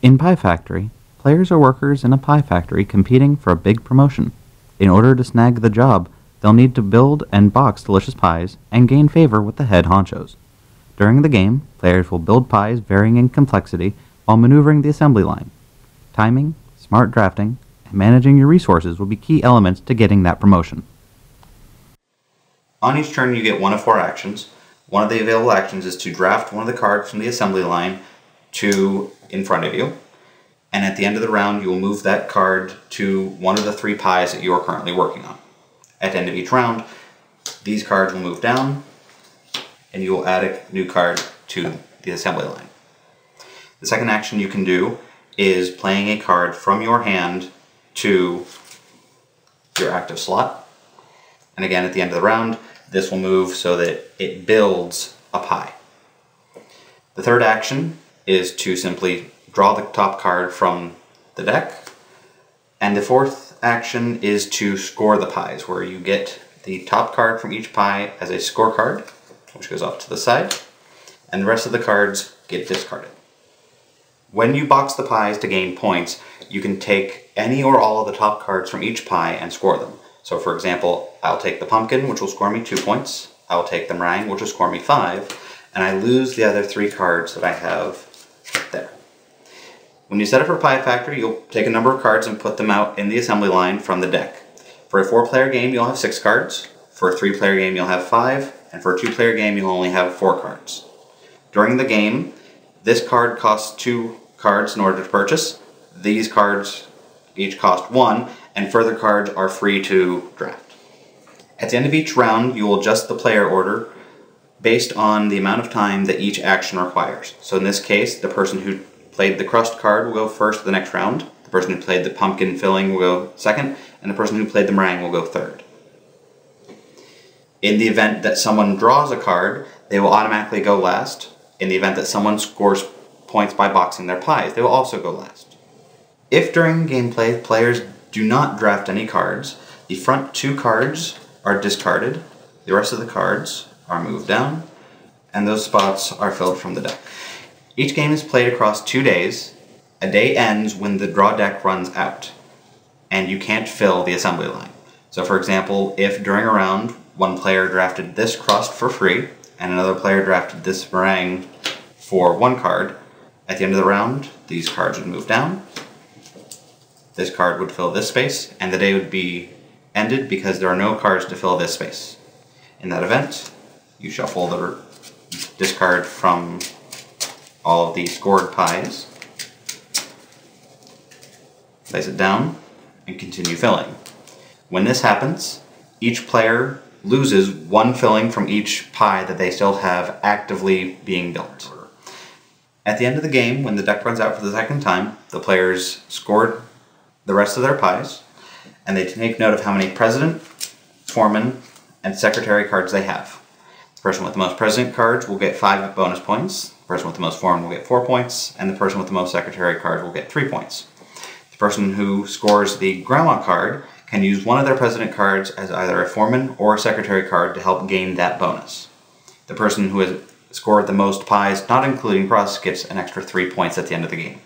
In Pie Factory, players are workers in a pie factory competing for a big promotion. In order to snag the job, they'll need to build and box delicious pies and gain favor with the head honchos. During the game, players will build pies varying in complexity while maneuvering the assembly line. Timing, smart drafting, and managing your resources will be key elements to getting that promotion. On each turn you get one of 4 actions. One of the available actions is to draft one of the cards from the assembly line to in front of you, and at the end of the round you will move that card to one of the 3 pies that you are currently working on. At the end of each round, these cards will move down, and you will add a new card to the assembly line. The second action you can do is playing a card from your hand to your active slot, and again at the end of the round, this will move so that it builds a pie. The third action is to simply draw the top card from the deck, and the fourth action is to score the pies, where you get the top card from each pie as a scorecard, which goes off to the side, and the rest of the cards get discarded. When you box the pies to gain points, you can take any or all of the top cards from each pie and score them. So for example, I'll take the pumpkin, which will score me 2 points, I'll take the meringue, which will score me 5, and I lose the other 3 cards that I have there. When you set up for Pie Factory, you'll take a number of cards and put them out in the assembly line from the deck. For a 4-player game, you'll have 6 cards. For a 3-player game, you'll have 5. And for a 2-player game, you'll only have 4 cards. During the game, this card costs 2 cards in order to purchase. These cards each cost 1, and further cards are free to draft. At the end of each round, you will adjust the player order based on the amount of time that each action requires. So in this case, the person who played the crust card will go first the next round, the person who played the pumpkin filling will go second, and the person who played the meringue will go third. In the event that someone draws a card, they will automatically go last. In the event that someone scores points by boxing their pies, they will also go last. If during gameplay players do not draft any cards, the front 2 cards are discarded, the rest of the cards are moved down, and those spots are filled from the deck. Each game is played across 2 days. A day ends when the draw deck runs out, and you can't fill the assembly line. So for example, if during a round one player drafted this crust for free, and another player drafted this meringue for 1 card, at the end of the round, these cards would move down, this card would fill this space, and the day would be ended because there are no cards to fill this space. In that event, you shuffle the discard from all of the scored pies, place it down, and continue filling. When this happens, each player loses 1 filling from each pie that they still have actively being built. At the end of the game, when the deck runs out for the second time, the players scored the rest of their pies, and they take note of how many president, foreman, and secretary cards they have. The person with the most president cards will get 5 bonus points, the person with the most foreman will get 4 points, and the person with the most secretary cards will get 3 points. The person who scores the grandma card can use one of their president cards as either a foreman or a secretary card to help gain that bonus. The person who has scored the most pies, not including crust, gets an extra 3 points at the end of the game.